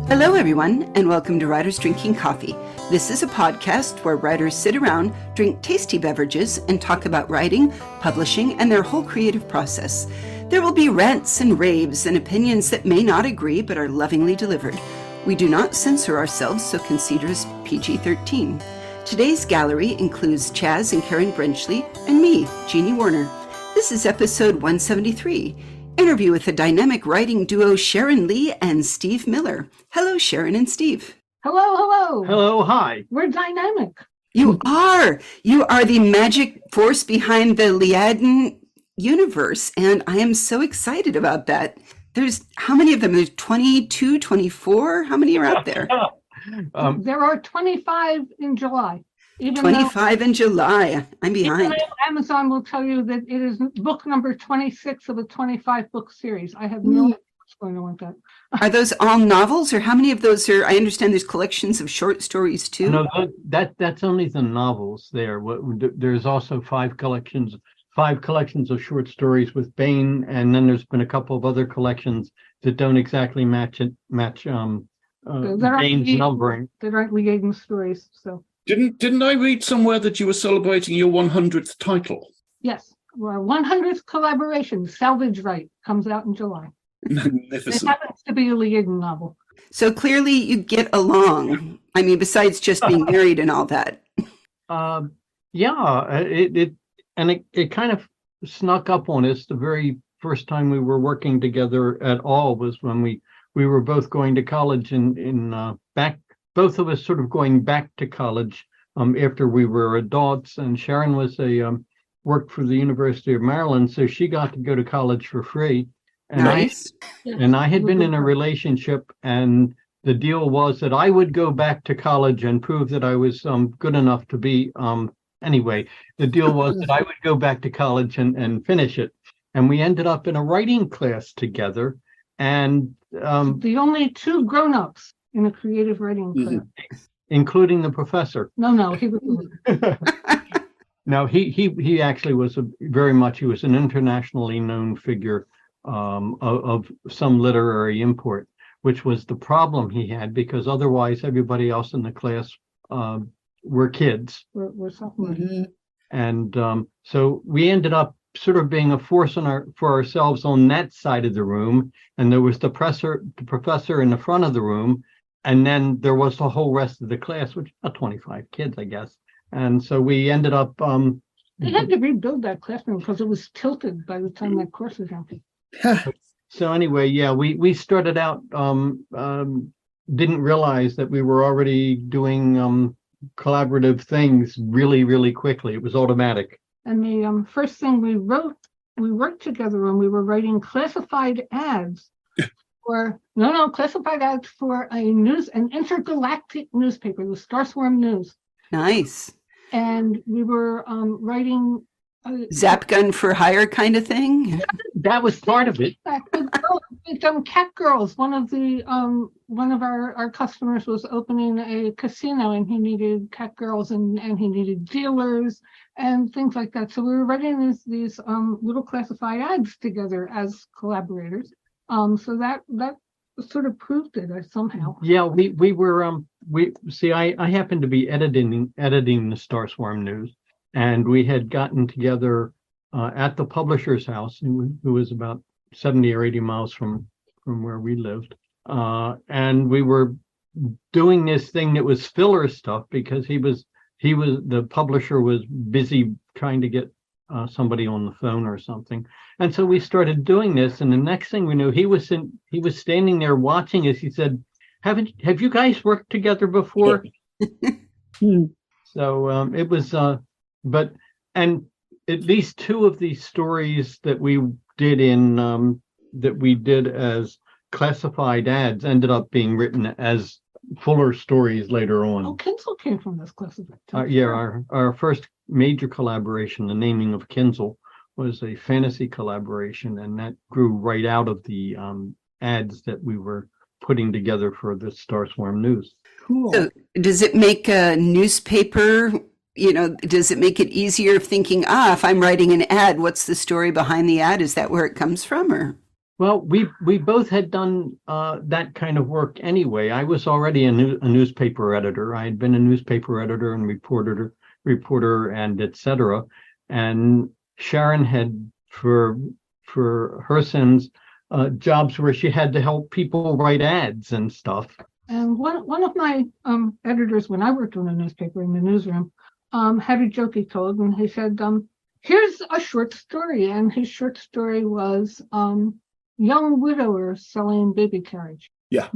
Hello, everyone, and welcome to Writers Drinking Coffee. This is a podcast where writers sit around, drink tasty beverages, and talk about writing, publishing, and their whole creative process. There will be rants and raves and opinions that may not agree but are lovingly delivered. We do not censor ourselves, so consider us PG-13. Today's gallery includes Chaz and Karen Brenchley and me, Jeannie Warner. This is episode 173. Interview with the dynamic writing duo Sharon Lee and Steve Miller. Hello, Sharon and Steve. Hello. Hello, hi. We're dynamic. You are. You are the magic force behind the Liaden universe, and I am so excited about that. There's, how many of them? There's 22, 24? How many are out there? There are 25 in July. 25 in July. I'm behind. Amazon will tell you that it is book number 26 of a 25 book series. I have no idea what's going on with that. Are those all novels, or how many of those are? I understand there's collections of short stories too. No, that's only the novels there. There's also five collections of short stories with Bain, and then there's been a couple of other collections that don't exactly match Bain's numbering. They aren't Liaden stories, so. Didn't I read somewhere that you were celebrating your 100th title? Yes, our 100th collaboration, Salvage Right, comes out in July. Magnificent. It happens to be a Liaden novel. So clearly you get along. I mean, besides just being married and all that. It kind of snuck up on us. The very first time we were working together at all was when we were both going to college both of us sort of going back to college after we were adults, and Sharon worked for the University of Maryland, so she got to go to college for free. And nice. I had been in a relationship, and the deal was that I would go back to college and prove that I was good enough to be. Anyway, the deal was that I would go back to college and finish it, and we ended up in a writing class together, and the only two grown-ups in a creative writing class, including the professor. No, he was. No, he actually was he was an internationally known figure of some literary import, which was the problem he had, because otherwise everybody else in the class were kids. We're sophomores. Mm-hmm. And so we ended up sort of being a force for ourselves on that side of the room, and there was the professor in the front of the room, and then there was the whole rest of the class, which about 25 kids, I guess. And so we ended up they had to rebuild that classroom because it was tilted by the time that course was empty. So anyway, yeah, we started out didn't realize that we were already doing collaborative things really, really quickly. It was automatic. And the first thing we worked together on, we were writing classified ads classified ads for an intergalactic newspaper, the Starswarm News. Nice. And we were writing Zap gun for hire kind of thing. That was part of it. Cat Girls. One of our customers was opening a casino, and he needed cat girls and he needed dealers and things like that. So we were writing these little classified ads together as collaborators. So that sort of proved it somehow. Yeah, we were I happened to be editing the Starswarm News, and we had gotten together at the publisher's house, who was about 70 or 80 miles from where we lived, and we were doing this thing that was filler stuff because the publisher was busy trying to get somebody on the phone or something. And so we started doing this, and the next thing we knew, he was standing there watching us. He said, have you guys worked together before? So it was and at least two of these stories that we did as classified ads ended up being written as fuller stories later on. Oh, Kinzel came from this classified. Our first major collaboration, The Naming of Kinzel, was a fantasy collaboration, and that grew right out of the ads that we were putting together for the Starswarm News. Cool. So does it make a newspaper, does it make it easier of thinking, if I'm writing an ad, what's the story behind the ad? Is that where it comes from? Or Well, we both had done that kind of work anyway. I was already a newspaper editor. I had been a newspaper editor and reporter and etc. And Sharon had for her sins jobs where she had to help people write ads and stuff. And one of my editors, when I worked on a newspaper in the newsroom, had a joke he told, and he said, here's a short story. And his short story was young widower selling baby carriage. Yeah.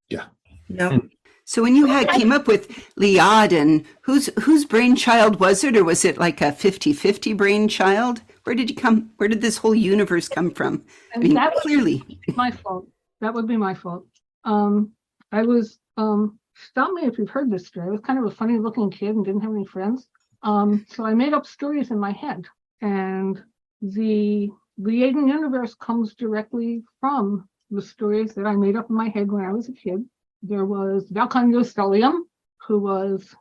Yeah. And So when you came up with Liad, and whose brainchild was it, or was it like a 50-50 brainchild? Where did this whole universe come from? And I mean, that clearly. would be my fault. That would be my fault. I was, stop me if you've heard this story. I was kind of a funny looking kid and didn't have any friends. So I made up stories in my head. And the Aiden universe comes directly from the stories that I made up in my head when I was a kid. There was Valkan Yostelium, who was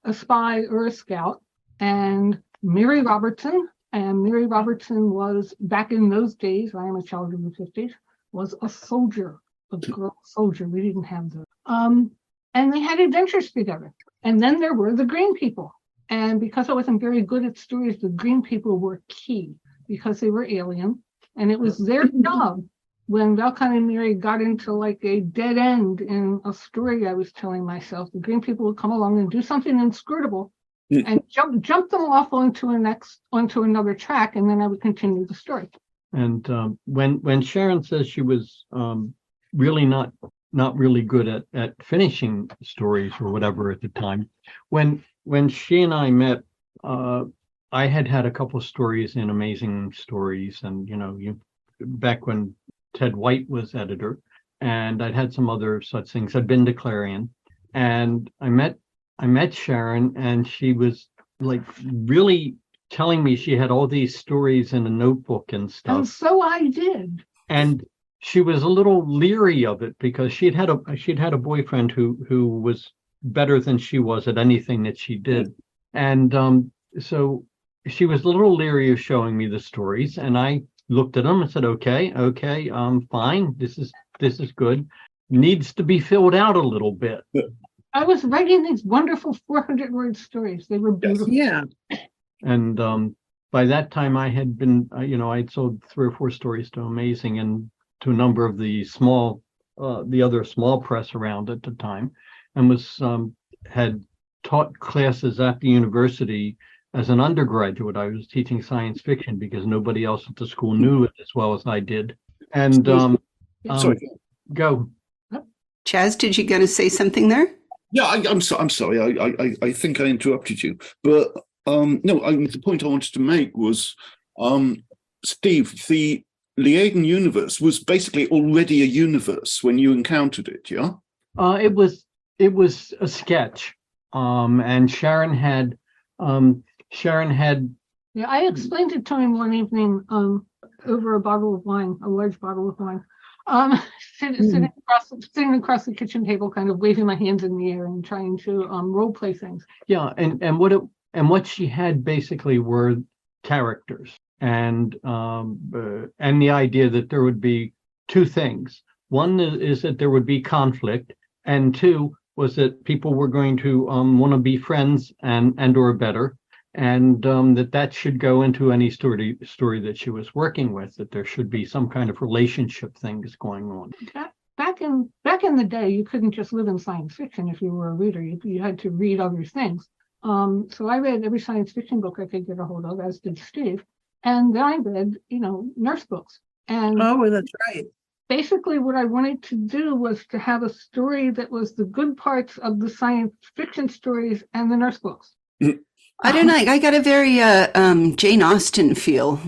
a spy or a scout, and Mary Robertson. And Mary Robertson was, back in those days, I am a child of the 50s, was a soldier, a girl soldier. We didn't have those. And they had adventures together. And then there were the green people. And because I wasn't very good at stories, the green people were key because they were alien. And it was their job when Valkan and Mary got into like a dead end in a story I was telling myself. The green people would come along and do something inscrutable and jump them off onto another track, and then I would continue the story. And when Sharon says she was really not really good at finishing stories or whatever at the time, when she and I met, I had a couple of stories in Amazing Stories, and back when Ted White was editor, and I'd had some other such things. I'd been to Clarion, and I met Sharon, and she was like really telling me she had all these stories in a notebook and stuff. And so I did. And she was a little leery of it because she'd had a boyfriend who was better than she was at anything that she did. And so she was a little leery of showing me the stories, and I looked at them and said, okay, fine. This is good. Needs to be filled out a little bit. I was writing these wonderful 400-word stories. They were beautiful. Yeah. And by that time I had been, I'd sold 3 or 4 stories to Amazing and to a number of the other small press around at the time, and had taught classes at the university as an undergraduate. I was teaching science fiction because nobody else at the school knew it as well as I did. And Sorry. Go. Chaz, did you going to say something there? Yeah, I'm sorry. I think I interrupted you, but no. The point I wanted to make was, Steve, the Liaden universe was basically already a universe when you encountered it. Yeah. It was a sketch, and Sharon had. Yeah, I explained it to him one evening over a bottle of wine, a large bottle of wine. Sitting across the kitchen table, kind of waving my hands in the air and trying to role play things. Yeah, and what she had basically were characters, and the idea that there would be 2 things. One is that there would be conflict, and 2 was that people were going to want to be friends and or better, and that should go into any story that she was working with, that there should be some kind of relationship things going on. Back in the day, you couldn't just live in science fiction if you were a reader. You had to read other things. So I read every science fiction book I could get a hold of, as did Steve. And then I read, nurse books. And That's right. basically what I wanted to do was to have a story that was the good parts of the science fiction stories and the nurse books. I don't know. I got a very Jane Austen feel.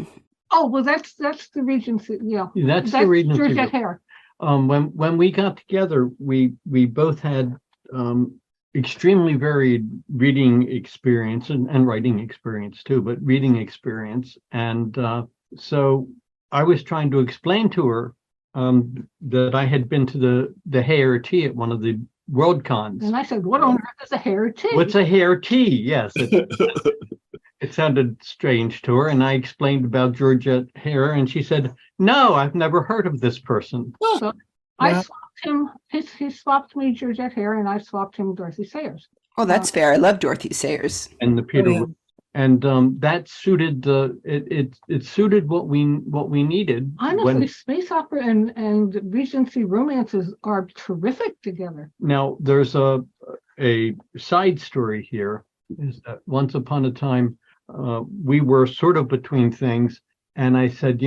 Oh, well, that's the Regency. Yeah, That's the Regency. Georgette Hare. When we got together, we both had extremely varied reading experience and writing experience too, but reading experience. And so I was trying to explain to her that I had been to the Hare Tea at one of the World Cons. And I said, what on earth is a Hare Tea? What's a Hare Tea? Yes. It's it sounded strange to her, and I explained about Georgette Hare, and she said, "No, I've never heard of this person." So I swapped him. He swapped me Georgette Hare, and I swapped him Dorothy Sayers. Oh, that's fair. I love Dorothy Sayers. And the Peter, yeah. and that suited it suited what we needed. Honestly, space opera and Regency romances are terrific together. Now there's a side story here, is that once upon a time we were sort of between things, and I said,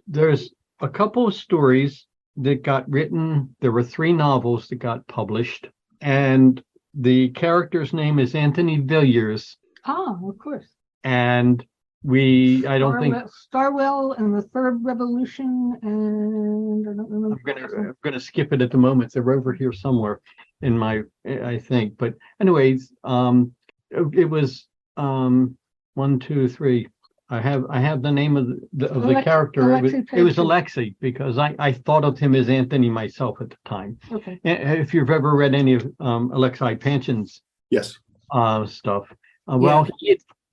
there's a couple of stories that got written. There were 3 novels that got published, and the character's name is Anthony Villiers. Ah, of course. And I don't think Starwell and the Third Revolution, and I don't remember. I'm gonna skip it at the moment. They're over here somewhere in my, I think. But anyways, it was 1, 2, 3. I have the name of the character. It was Alexei, because I thought of him as Anthony myself at the time. Okay. If you've ever read any of Alexei Panshin's Yes. stuff, well,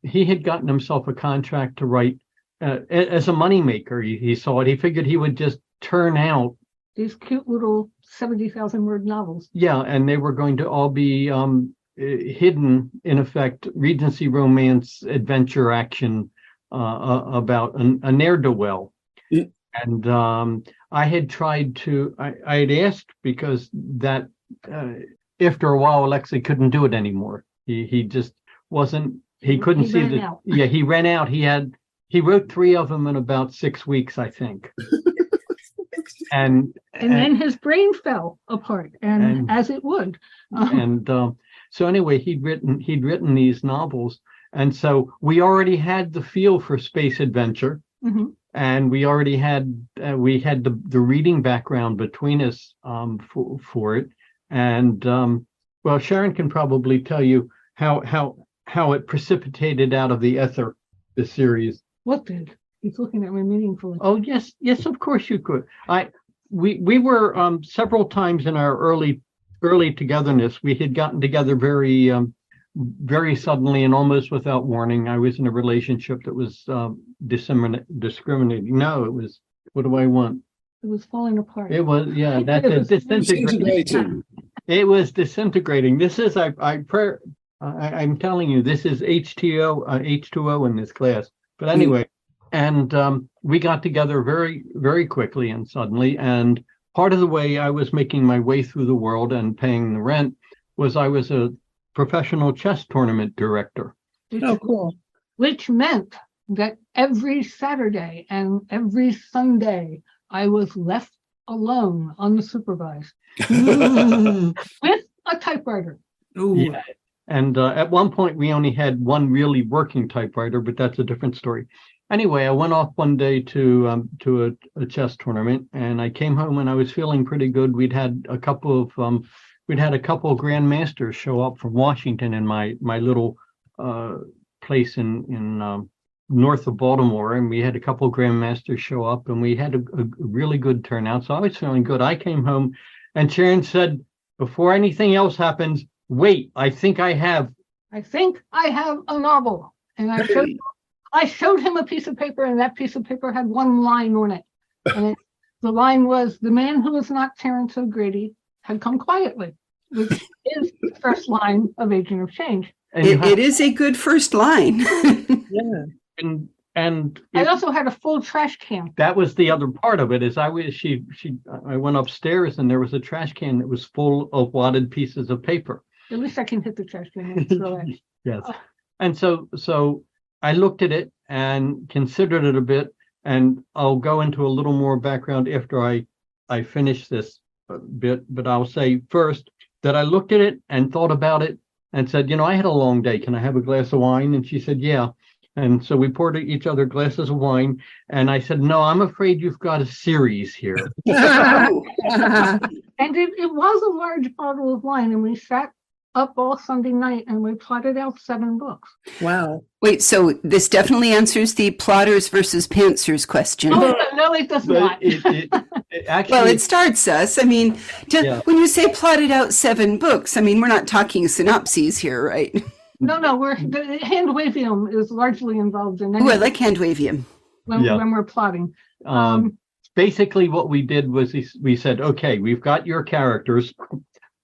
he had gotten himself a contract to write as a moneymaker. He saw it. He figured he would just turn out these cute little 70,000 word novels. Yeah, and they were going to all be hidden, in effect, Regency romance, adventure, action about a ne'er-do-well. Mm. And I had tried to, I had asked, because that after a while, Alexei couldn't do it anymore. He just wasn't, he couldn't see ran the, out. Yeah, he ran out. He wrote 3 of them in about 6 weeks, I think. And then his brain fell apart, and as it would. And so anyway, he'd written these novels, and so we already had the feel for space adventure, Mhm. and we already had the reading background between us for it. And well, Sharon can probably tell you how it precipitated out of the ether, the series. What did? He's looking at me meaningfully. Oh, yes, of course you could. We were several times in our early togetherness. We had gotten together very suddenly and almost without warning. I was in a relationship that was discriminating. No, it was, what do I want? It was falling apart. It was, yeah, that's It it. was Disintegrating. It was disintegrating. This is, I'm telling you, this is H2O in this class. But anyway, and we got together very, very quickly and suddenly. And part of the way I was making my way through the world and paying the rent was I was a professional chess tournament director. Oh, cool. Which meant that every Saturday and every Sunday, I was left alone, unsupervised, with a typewriter. Yeah. And at one point, we only had one really working typewriter, but that's a different story. Anyway, I went off one day to a chess tournament, and I came home and I was feeling pretty good. We'd had a couple of grandmasters show up from Washington in my little place in north of Baltimore, and we had a couple of grandmasters show up, and we had a really good turnout. So I was feeling good. I came home, and Sharon said, "Before anything else happens, wait, I think I have a novel." And I showed him a piece of paper, and that piece of paper had one line on it. And the line was, "The man who was not Terence O'Grady had come quietly," which is the first line of Agent of Change. It is a good first line. Yeah. And I also had a full trash can. that was the other part of it. Is I went upstairs, and there was a trash can that was full of wadded pieces of paper. At least I can hit the trash can and throw it. Yes. And so I looked at it and considered it a bit, and I'll go into a little more background after I finish this bit, but I'll say first that I looked at it and thought about it and said, I had a long day. Can I have a glass of wine? And she said, yeah. And so we poured each other glasses of wine, and I said, no, I'm afraid you've got a series here. And it was a large bottle of wine, and we sat up all Sunday night and we plotted out 7 books. Wow. Wait, so this definitely answers the plotters versus pantsers question. Oh, no, it does not. It actually, Well, it starts us. I mean, when you say plotted out 7 books, I mean, we're not talking synopses here, right? No, the hand wavium is largely involved in Oh, I anything like hand wavium. Yeah. when we're plotting. Basically what we did was we said, okay, we've got your characters,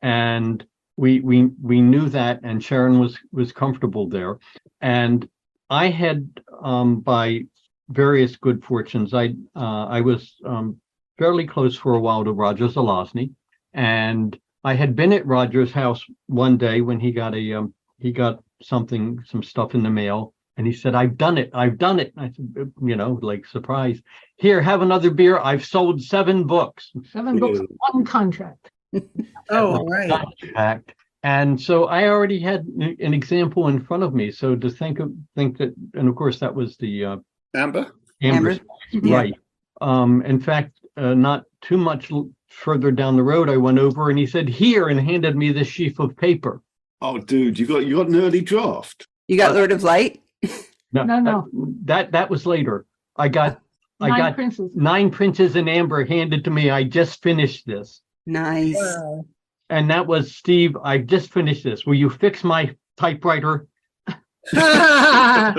and we knew that, and Sharon was comfortable there. And I had, by various good fortunes, I was fairly close for a while to Roger Zelazny, and I had been at Roger's house one day when he got some stuff in the mail, and he said, I've done it. And I said, like, surprise. Here, have another beer. I've sold 7 books. 7 books, 1 contract. Oh, right. Contract. And so I already had an example in front of me. So to think that, and of course that was the Amber? Amber, Yeah. right. In fact, not too much further down the road, I went over and he said, here, and handed me this sheaf of paper. Oh, dude, you got an early draft. You got Lord of Light? No. That was later. I got 9 princes. 9 Princes in Amber handed to me. I just finished this. Nice. Wow. And that was, Steve, I just finished this. Will you fix my typewriter? That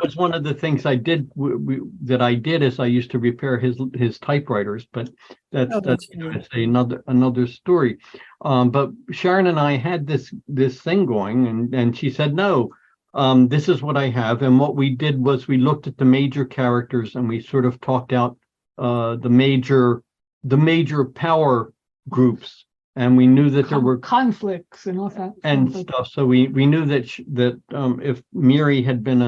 was one of the things I did is I used to repair his typewriters, but that's that's I say another story. But Sharon and I had this thing going, and she said, no, this is what I have. And what we did was we looked at the major characters and we sort of talked out the major power groups. And we knew that there were conflicts and all that and stuff. So we knew that if Miri had been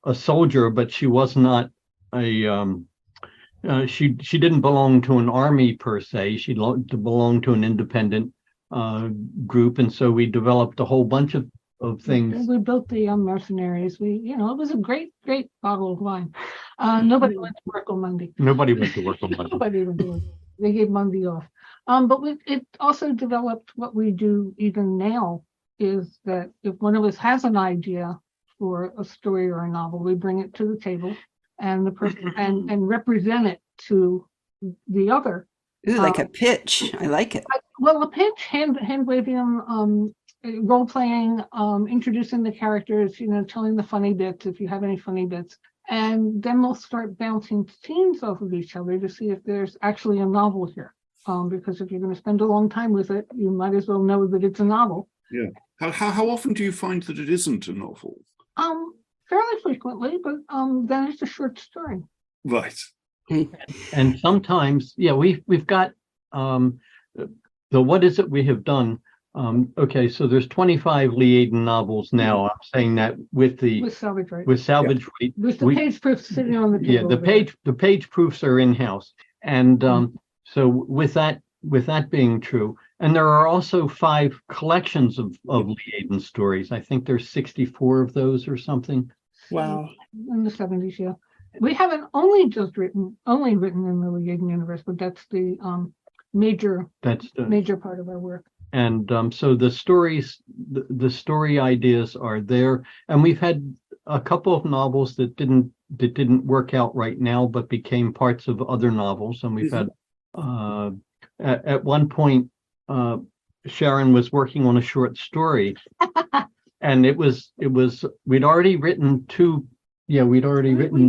a soldier, but she was not she didn't belong to an army per se. She belonged to an independent group, and so we developed a whole bunch of things. We built the young mercenaries. It was a great bottle of wine. Nobody went to work on Monday. Nobody went to work on Monday. Nobody went to work. They gave Monday off. But it also developed what we do even now is that if one of us has an idea for a story or a novel, we bring it to the table and the person and represent it to the other. Ooh, like a pitch. I like it. Well, a pitch, hand waving, role playing, introducing the characters, telling the funny bits if you have any funny bits. And then we'll start bouncing scenes off of each other to see if there's actually a novel here. Because if you're going to spend a long time with it, you might as well know that it's a novel. Yeah. How often do you find that it isn't a novel? Fairly frequently, but then it's a short story. Right. And sometimes, yeah, we've got the what is it we have done? Okay, so there's 25 Lee Aiden novels now. I'm saying that with salvage right. With salvage rate. With the page proofs sitting on the table. Yeah, the page proofs are in-house. And so with that being true, and there are also 5 collections of Lee Aiden stories. I think there's 64 of those or something. Wow. In the 70s, yeah. We haven't only written in the Lee Aiden universe, but that's the major part of our work. And so the stories, the story ideas are there, and we've had a couple of novels that didn't work out right now, but became parts of other novels. And we've had at one point, Sharon was working on a short story, and it was we'd already written 2. Yeah, we'd written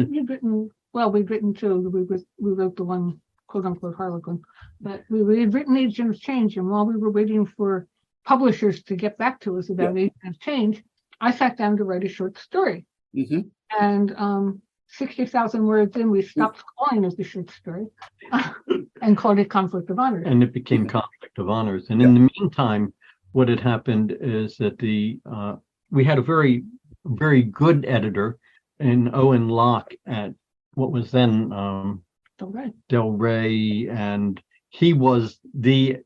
2. We wrote the one, quote unquote, Harlequin, but we had written Agent of Change, and while we were waiting for publishers to get back to us about Agent of Change, I sat down to write a short story. And 60,000 words in, we stopped calling it the short story and called it Conflict of Honors. And it became Conflict of Honors. And in the meantime, what had happened is that we had a very, very good editor in Owen Locke at what was then Del Rey, and he was the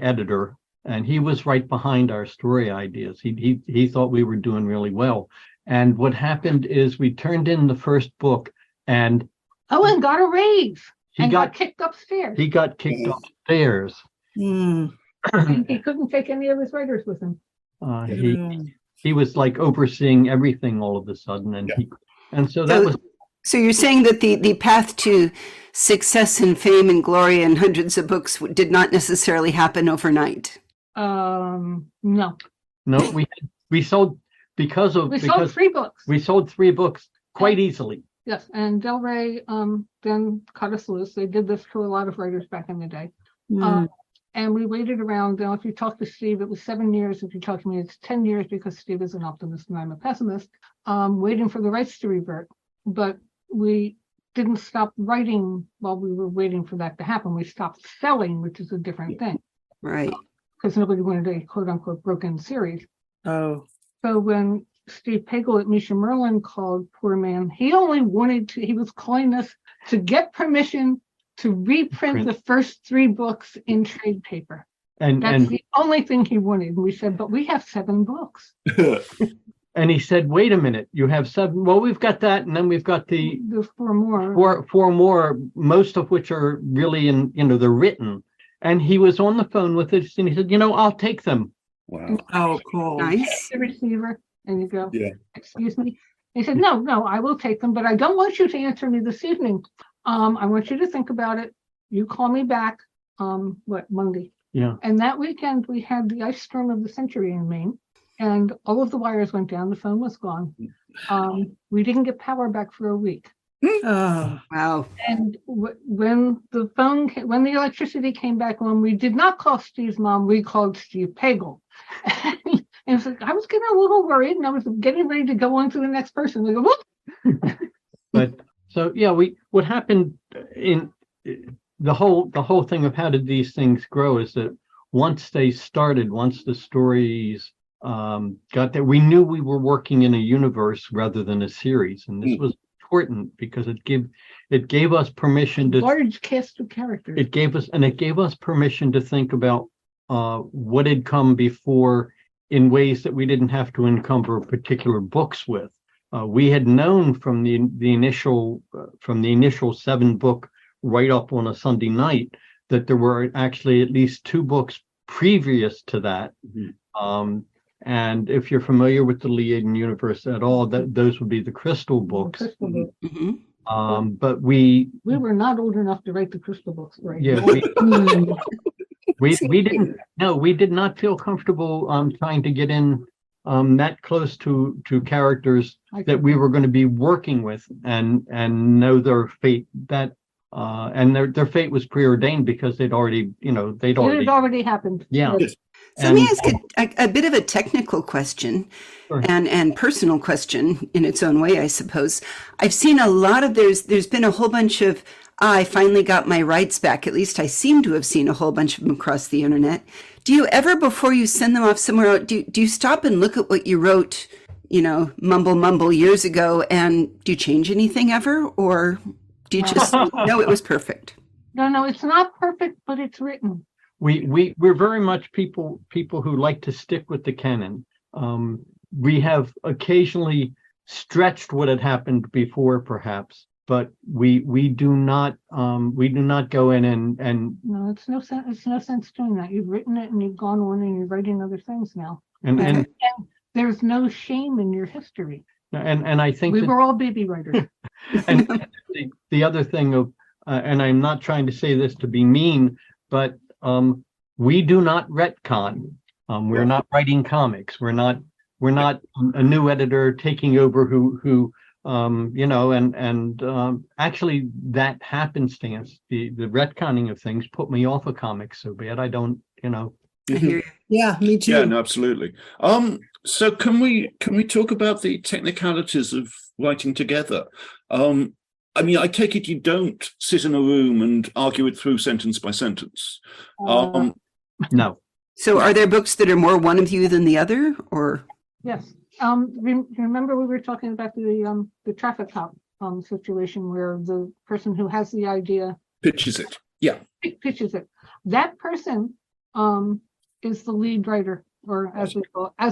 editor, and he was right behind our story ideas. He thought we were doing really well. And what happened is we turned in the first book, and Owen got a raise. He got kicked upstairs. He got kicked upstairs. And he couldn't take any of his writers with him. He was like overseeing everything all of a sudden, and so that was. So you're saying that the path to success and fame and glory and hundreds of books did not necessarily happen overnight? No. No, we sold We sold 3 books. we sold 3 books quite easily. Yes, and Del Rey then cut us loose. They did this to a lot of writers back in the day. And we waited around. Now, if you talk to Steve, it was 7 years. If you talk to me, it's 10 years because Steve is an optimist and I'm a pessimist, waiting for the rights to revert. But we didn't stop writing while we were waiting for that to happen. We stopped selling, which is a different thing. Right. Because nobody wanted a quote unquote broken series. Oh, So when Steve Pagel at Misha Merlin called poor man, he only wanted to, he was calling us to get permission to reprint the first 3 books in trade paper. That's the only thing he wanted. And we said, but we have 7 books. And he said, wait a minute, you have 7. Well, we've got that. And then we've got the 4 more. Four more, most of which are really they're written. And he was on the phone with us and he said, I'll take them. Wow. oh, cool. Nice. The receiver. And you go, Yeah. excuse me. He said, no, I will take them, but I don't want you to answer me this evening. I want you to think about it. You call me back, Monday. Yeah. And that weekend we had the ice storm of the century in Maine, and all of the wires went down. The phone was gone. We didn't get power back for a week. Oh, Wow. And when the electricity came back on, we did not call Steve's mom. We called Steve Pagel. And it's like, I was getting a little worried, and I was getting ready to go on to the next person. We go, whoop. But so yeah, what happened in the whole thing of how did these things grow is that once they started, once the stories got there, we knew we were working in a universe rather than a series, and this was important because it gave us permission to Large cast of characters. It gave us permission to think about what had come before in ways that we didn't have to encumber particular books with. We had known from the initial 7-book write-up on a Sunday night that there were actually at least 2 books previous to that. And if you're familiar with the Liaden universe at all, those would be the Crystal books. Crystal book. Mm-hmm. But we were not old enough to write the Crystal books, right? Yeah, we didn't. No, we did not feel comfortable trying to get in that close to characters that we were going to be working with and know their fate. And their fate was preordained because they'd already It had already happened. Yeah. Yes. So let me ask a bit of a technical question. Sure. and personal question in its own way, I suppose. I've seen a lot of there's been a whole bunch of I finally got my rights back. At least I seem to have seen a whole bunch of them across the internet. Do you ever, before you send them off somewhere, do you stop and look at what you wrote, mumble years ago, and do you change anything ever, or do you just know it was perfect? No, it's not perfect, but it's written. We're very much people who like to stick with the canon. We have occasionally stretched what had happened before, perhaps, but we do not go in and no, it's no sense doing that. You've written it and you've gone on and you're writing other things now. And there's no shame in your history. And I think we were all baby writers. And the other thing of and I'm not trying to say this to be mean, but we do not retcon. We're not writing comics. We're not a new editor taking over who actually that happenstance, the retconning of things put me off of comics so bad. I don't, I hear you. Yeah, me too. Yeah, no, absolutely. So can we talk about the technicalities of writing together? I take it you don't sit in a room and argue it through sentence by sentence. No. So are there books that are more one of you than the other, or? Yes. Remember we were talking about the traffic cop situation where the person who has the idea pitches it. Yeah. Pitches it. That person is the lead writer, or as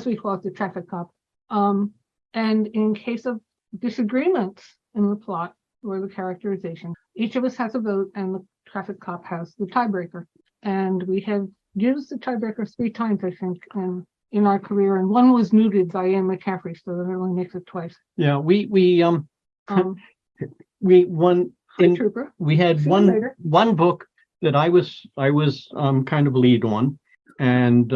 we call it, the traffic cop. And in case of disagreements in the plot or the characterization, each of us has a vote, and the traffic cop has the tiebreaker. And we have used the tiebreaker 3 times, I think, in our career, and one was mooted by Anne McCaffrey, so that only makes it twice. Yeah, we had one book that I was kind of lead on, and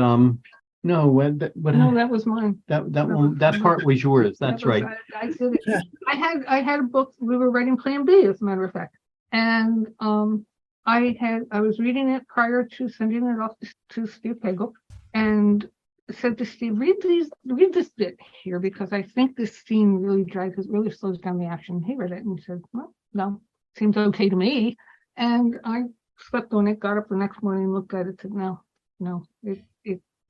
No, No, that was mine. that part was yours. That's That was- right. I did it. I had a book. We were writing Plan B, as a matter of fact, and I was reading it prior to sending it off to Steve Pagel, and said to Steve, read this bit here because I think this scene really slows down the action. He read it and said, well, no, seems okay to me. And I slept on it, got up the next morning, looked at it, said, no, it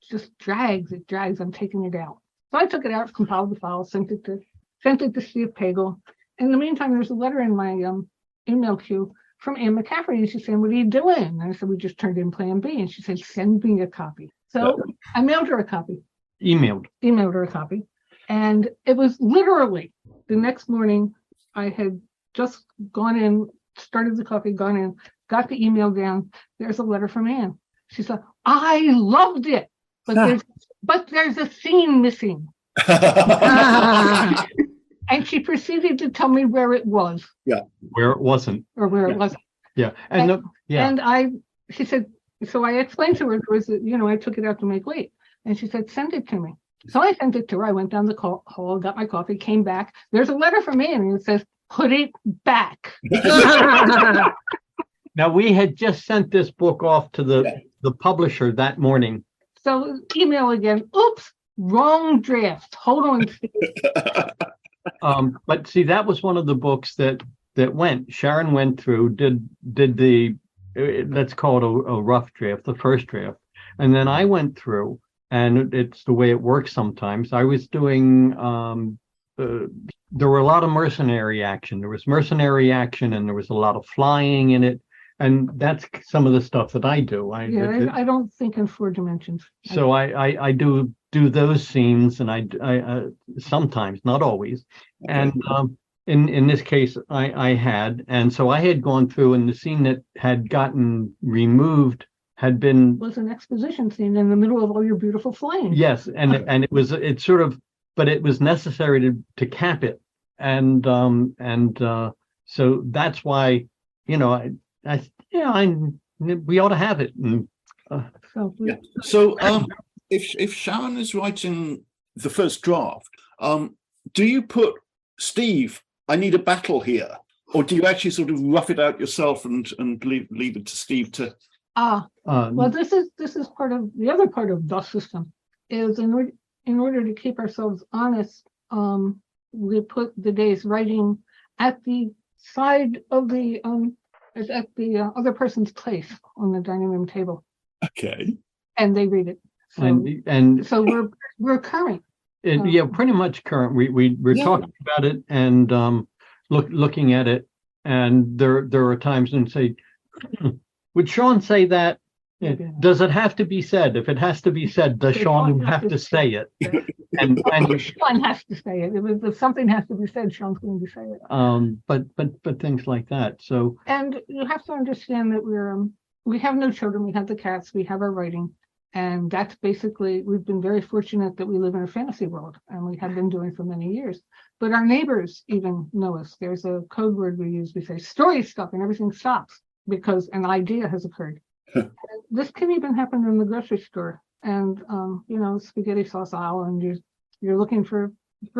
just drags. It drags. I'm taking it out. So I took it out, compiled the file, sent it to Steve Pagel. In the meantime, there's a letter in my email queue from Anne McCaffrey, and she's saying, what are you doing? And I said, we just turned in Plan B. And she said, send me a copy. So I mailed her a copy. Emailed her a copy. And it was literally the next morning. I had just gone in, started the coffee, gone in, got the email down. There's a letter from Anne. She said, I loved it, but there's a scene missing. And she proceeded to tell me where it was. Yeah. where it wasn't. Or where it wasn't. Yeah. And she said, so I explained to her, I took it out to make weight. And she said, send it to me. So I sent it to her. I went down the hall, got my coffee, came back. There's a letter from me, and it says, put it back. Now, we had just sent this book off to the publisher that morning. So email again. Oops, wrong draft. Hold on, Steve. But see, that was one of the books that went. Sharon went through, did the, let's call it a rough draft, the first draft. And then I went through, and it's the way it works sometimes. I was doing, there were a lot of mercenary action. There was mercenary action, and there was a lot of flying in it. And that's some of the stuff that I do. I don't think in 4 dimensions. So I do those scenes, and I sometimes, not always. Okay. And in this case, I had, and so I had gone through, and the scene that had gotten removed was an exposition scene in the middle of all your beautiful flying. Yes, and it was but it was necessary to cap it, and so that's why we ought to have it. And, So if Sharon is writing the first draft, do you put, Steve, I need a battle here, or do you actually sort of rough it out yourself and leave it to Steve to? Well, this is part of the other part of the system is in order to keep ourselves honest, we put the day's writing at the side of the at the other person's place on the dining room table. Okay. And they read it. So, and so we're current. Pretty much current. We're talking about it and looking at it, and there are times when say, would Sean say that? Does it have to be said? If it has to be said, does Sean have to say it? And Sean has to say it. If something has to be said, Sean's going to say it. But things like that. So, and you have to understand that we have no children. We have the cats. We have our writing, and that's basically, we've been very fortunate that we live in a fantasy world, and we have been doing for many years. But our neighbors even know us. There's a code word we use. We say story stuff, and everything stops because an idea has occurred. This can even happen in the grocery store, and spaghetti sauce aisle, and you're looking for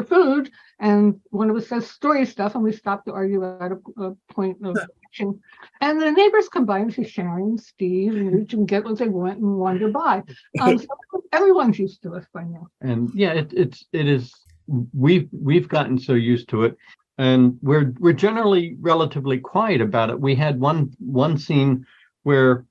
food, and one of us says story stuff, and we stop to argue at a point of action, and the neighbors come by and say Sharon, Steve, and reach and get what they want and wander by. So everyone's used to us by now. And it is. We've gotten so used to it, and we're generally relatively quiet about it. We had one scene where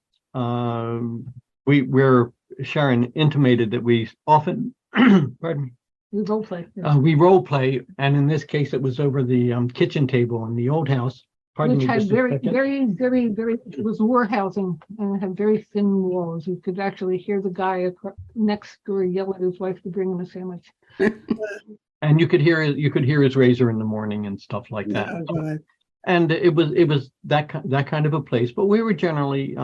where Sharon intimated that we often pardon me. We role play. Yes. We role play, and in this case, it was over the kitchen table in the old house. Which had very, it was war housing, and it had very thin walls. You could actually hear the guy next door yell at his wife to bring him a sandwich. And you could hear his razor in the morning and stuff like that. Right. And it was that kind of a place, but we were generally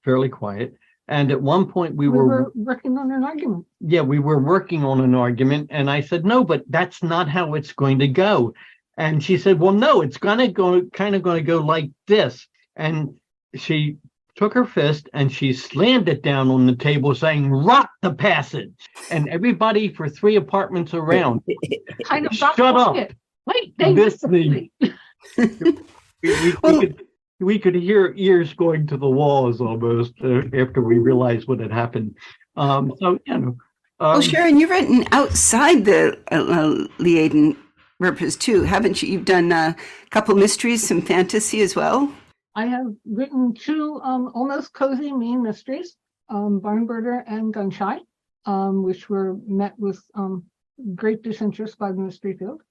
fairly quiet. And at one point we were working on an argument. Yeah, we were working on an argument, and I said, no, but that's not how it's going to go. And she said, well, no, it's going to go like this. And she took her fist and she slammed it down on the table saying, "Rock the passage." And everybody for 3 apartments around, Kind of shut got up. quiet. Wait, they This thing. Well- We could hear ears going to the walls almost after we realized what had happened. So, Well, Sharon, you've written outside the Liaden Rippers too, haven't you? You've done a couple mysteries, some fantasy as well. I have written 2 almost cozy mean mysteries, Barnbirder and Gunshy, which were met with great disinterest by the mystery field.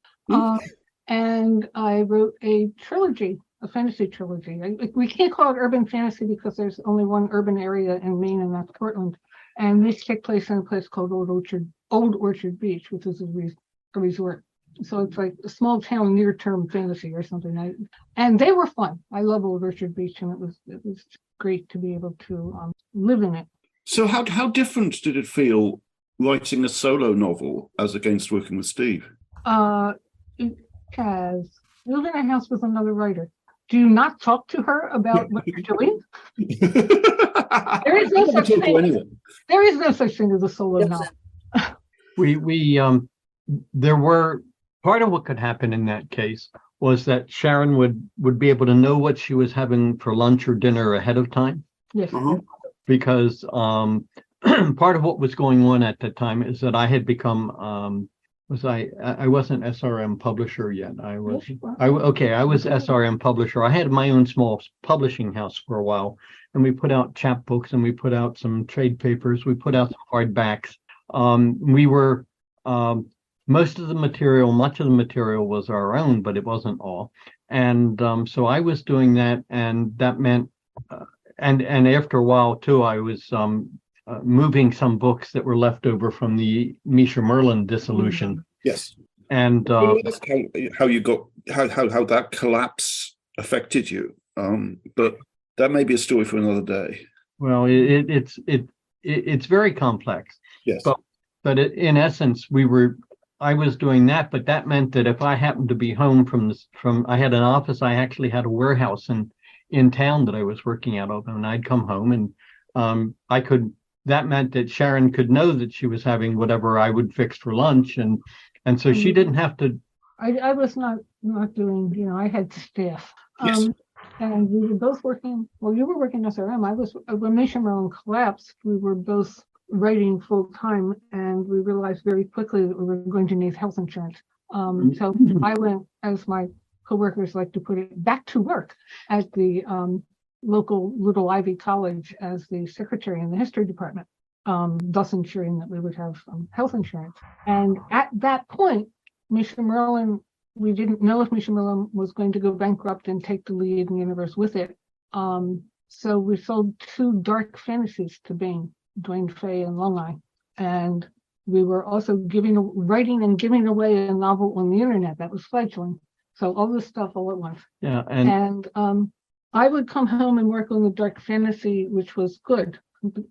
And I wrote a trilogy, a fantasy trilogy. We can't call it urban fantasy because there's only one urban area in Maine, and that's Portland. And these take place in a place called Old Orchard Beach, which is a resort. So it's like a small town near-term fantasy or something. And they were fun. I love Old Orchard Beach, and it was great to be able to live in it. So how different did it feel writing a solo novel as against working with Steve? It has live in a house with another writer. Do not talk to her about what you're doing. There is no such thing. There is no such thing as a solo novel. There were part of what could happen in that case was that Sharon would be able to know what she was having for lunch or dinner ahead of time. Yes. Because part of what was going on at the time is that I had become I wasn't SRM publisher yet. I was SRM publisher. I had my own small publishing house for a while, and we put out chapbooks and we put out some trade papers. We put out some hardbacks. We were much of the material was our own, but it wasn't all. And so I was doing that, and that meant, and after a while too, I was moving some books that were left over from the Misha Merlin dissolution. Yes. And how you got how that collapse affected you. But that may be a story for another day. Well, it's very complex. Yes. But in essence, I was doing that, but that meant that if I happened to be home from I had an office, I actually had a warehouse in town that I was working out of, and I'd come home and that meant that Sharon could know that she was having whatever I would fix for lunch, and so she didn't have to. I was not doing, I had staff. Yes. And we were both working. Well, you were working SRM. I was, when Misha Merlin collapsed, we were both writing full time, and we realized very quickly that we were going to need health insurance. So I went, as my coworkers like to put it, back to work at the local Little Ivy College as the secretary in the history department, thus ensuring that we would have health insurance. And at that point, Misha Merlin, we didn't know if Misha Merlin was going to go bankrupt and take the Liaden universe with it. So we sold 2 dark fantasies to Bain, Dwayne Fay and Long-Eye. And we were also writing and giving away a novel on the internet that was fledgling. So all this stuff all at once. Yeah. And I would come home and work on the dark fantasy, which was good.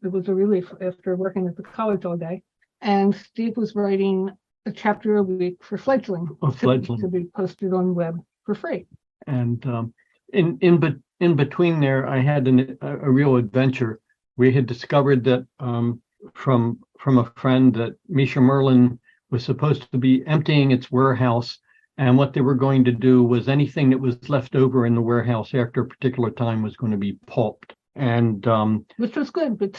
It was a relief after working at the college all day. And Steve was writing a chapter a week for fledgling, to be posted on web for free. And in between there, I had a real adventure. We had discovered that from a friend that Misha Merlin was supposed to be emptying its warehouse, and what they were going to do was anything that was left over in the warehouse after a particular time was going to be pulped. And which was good, but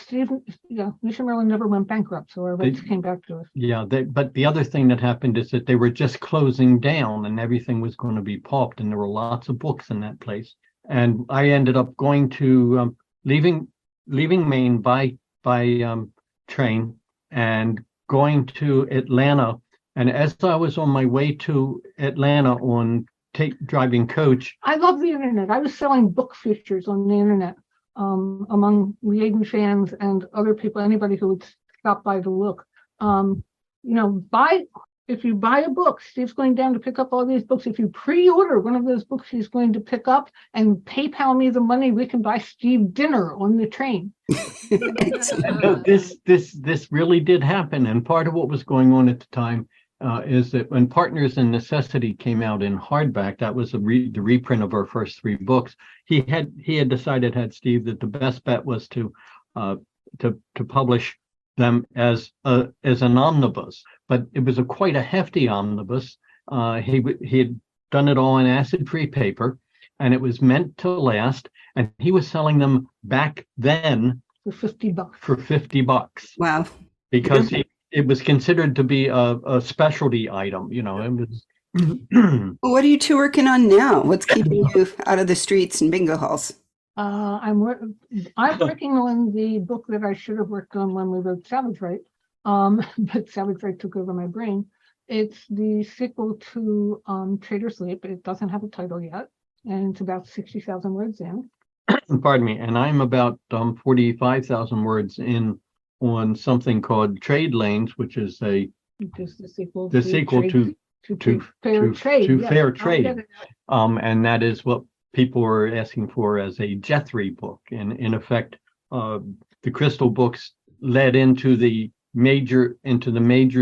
Misha Merlin never went bankrupt, so our rights came back to us. Yeah, but the other thing that happened is that they were just closing down, and everything was going to be pulped, and there were lots of books in that place. And I ended up going to leaving Maine by train and going to Atlanta. And as I was on my way to Atlanta on driving coach, I love the internet. I was selling book features on the internet among Liaden fans and other people, anybody who would stop by to look. If you buy a book, Steve's going down to pick up all these books. If you pre-order one of those books he's going to pick up and PayPal me the money, we can buy Steve dinner on the train. This really did happen. And part of what was going on at the time, is that when Partners in Necessity came out in hardback, that was the reprint of our first three books. He had decided, had Steve, that the best bet was to publish them as an omnibus, but it was quite a hefty omnibus. He had done it all in acid-free paper, and it was meant to last. And he was selling them back then For $50. for $50. Wow. Because it was considered to be a specialty item. You know, it was. Well, what are you two working on now? What's keeping you out of the streets and bingo halls? I'm working on the book that I should have worked on when we wrote Savage Right, but Savage Right took over my brain. It's the sequel to Traitor Sleep. It doesn't have a title yet, and it's about 60,000 words in. Pardon me, and I'm about 45,000 words in on something called Trade Lanes, which is the sequel to Fair Trade. And that is what people are asking for as a Jethry book. And in effect, the Crystal books led into the major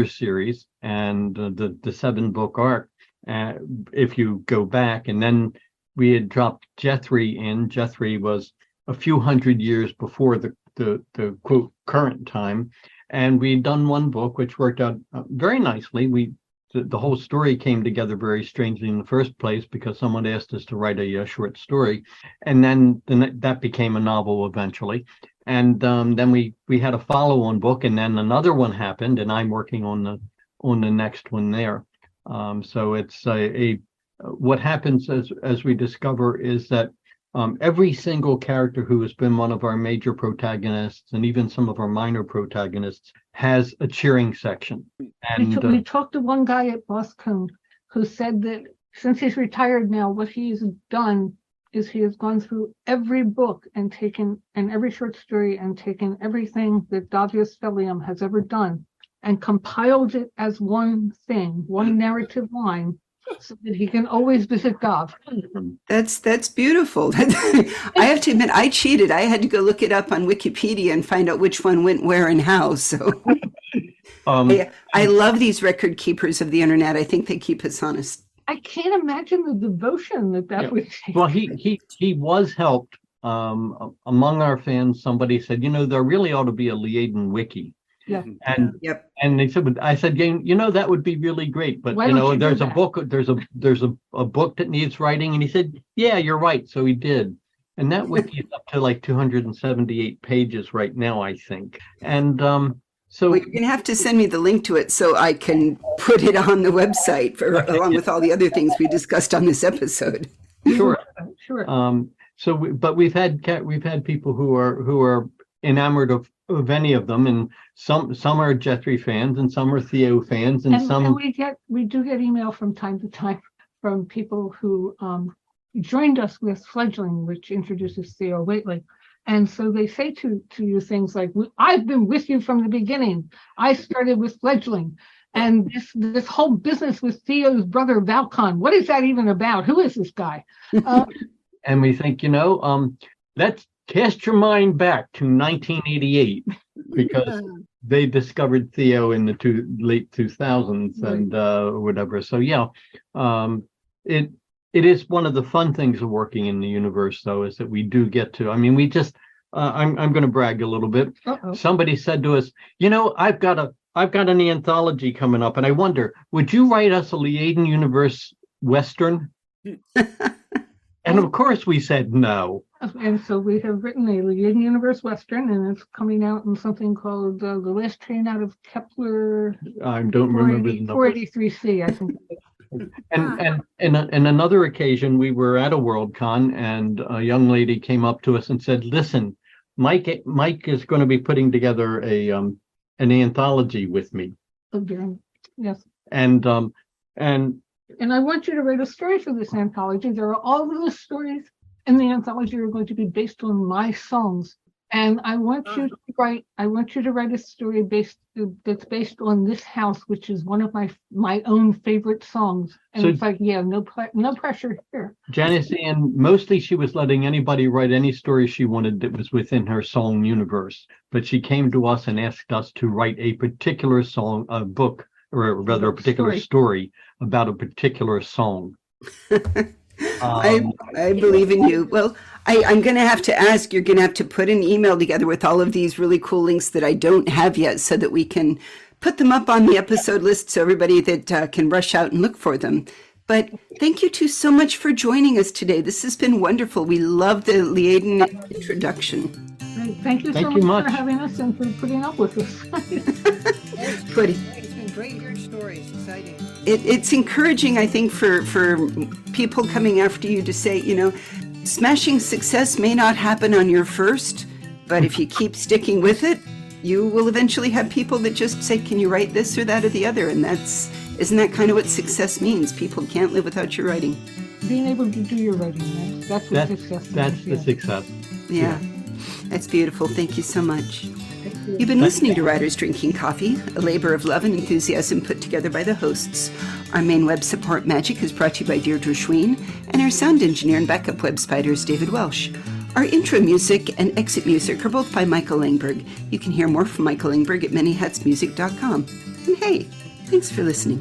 series and the 7-book arc. If you go back, and then we had dropped Jethry in. Jethry was a few hundred years before the quote current time, and we'd done one book which worked out very nicely. The whole story came together very strangely in the first place because someone asked us to write a short story, and then that became a novel eventually. And then we had a follow-on book, and then another one happened, and I'm working on the next one there. So it's what happens as we discover is that every single character who has been one of our major protagonists and even some of our minor protagonists has a cheering section. And we talked to one guy at Boscombe who said that since he's retired now, what he's done is he has gone through every book and every short story and taken everything that Davius Felium has ever done and compiled it as one thing, one narrative line, so that he can always visit Gav. That's beautiful. I have to admit, I cheated. I had to go look it up on Wikipedia and find out which one went where and how. So I love these record keepers of the internet. I think they keep us honest. I can't imagine the devotion that would take. Well, he was helped. Among our fans, somebody said, there really ought to be a Liaden wiki. Yeah. And they said, I said, that would be really great. But there's a book, there's a book that needs writing. And he said, yeah, you're right. So he did. And that wiki is up to like 278 pages right now, I think. And so you're going to have to send me the link to it so I can put it on the website along with all the other things we discussed on this episode. Sure. Sure. But we've had people who are enamored of any of them, and some are Jethry fans and some are Theo fans, and we do get email from time to time from people who joined us with Fledgling, which introduces Theo Waitley. And so they say to you things like, I've been with you from the beginning. I started with Fledgling. And this whole business with Theo's brother Valcon, what is that even about? Who is this guy? And we think, let's cast your mind back to 1988 because they discovered Theo in the late 2000s and whatever. So it is one of the fun things of working in the universe, though, is that we do get to. I mean, we just. I'm going to brag a little bit. Uh-oh. Somebody said to us, I've got an anthology coming up, and I wonder, would you write us a Liaden Universe Western? And of course, we said no. And so we have written a Liaden Universe Western, and it's coming out in something called The Last Train Out of Kepler. I don't remember the number. 483C, I think. And another occasion, we were at a Worldcon, and a young lady came up to us and said, "Listen, Mike is going to be putting together an anthology with me." Yes. And I want you to write a story for this anthology. There are all those stories in the anthology are going to be based on my songs. And I want you to write a story that's based on this house, which is one of my own favorite songs. And it's like, no pressure here. Janice Ann, mostly she was letting anybody write any story she wanted that was within her song universe. But she came to us and asked us to write a particular book or rather a particular story about a particular song. I believe in you. Well, I'm going to have to ask, you're going to have to put an email together with all of these really cool links that I don't have yet so that we can put them up on the episode list so everybody that can rush out and look for them. But thank you two so much for joining us today. This has bbeen wonderful. We love the Liaden introduction. Great. Thank you so much for having us and for putting up with us. It's been great hearing stories. Exciting. It's encouraging, I think, for people coming after you to say, you know, smashing success may not happen on your first, but if you keep sticking with it, you will eventually have people that just say, can you write this or that or the other? And isn't that kind of what success means? People can't live without your writing. Being able to do your writing, that's what success means. That's the success. Yeah, that's beautiful. Thank you so much. You've been listening to Writers Drinking Coffee, a labor of love and enthusiasm put together by the hosts. Our main web support magic is brought to you by Deirdre Schween, and our sound engineer and backup web spider is David Welsh. Our intro music and exit music are both by Michael Langberg. You can hear more from Michael Langberg at manyhatsmusic.com. And hey, thanks for listening.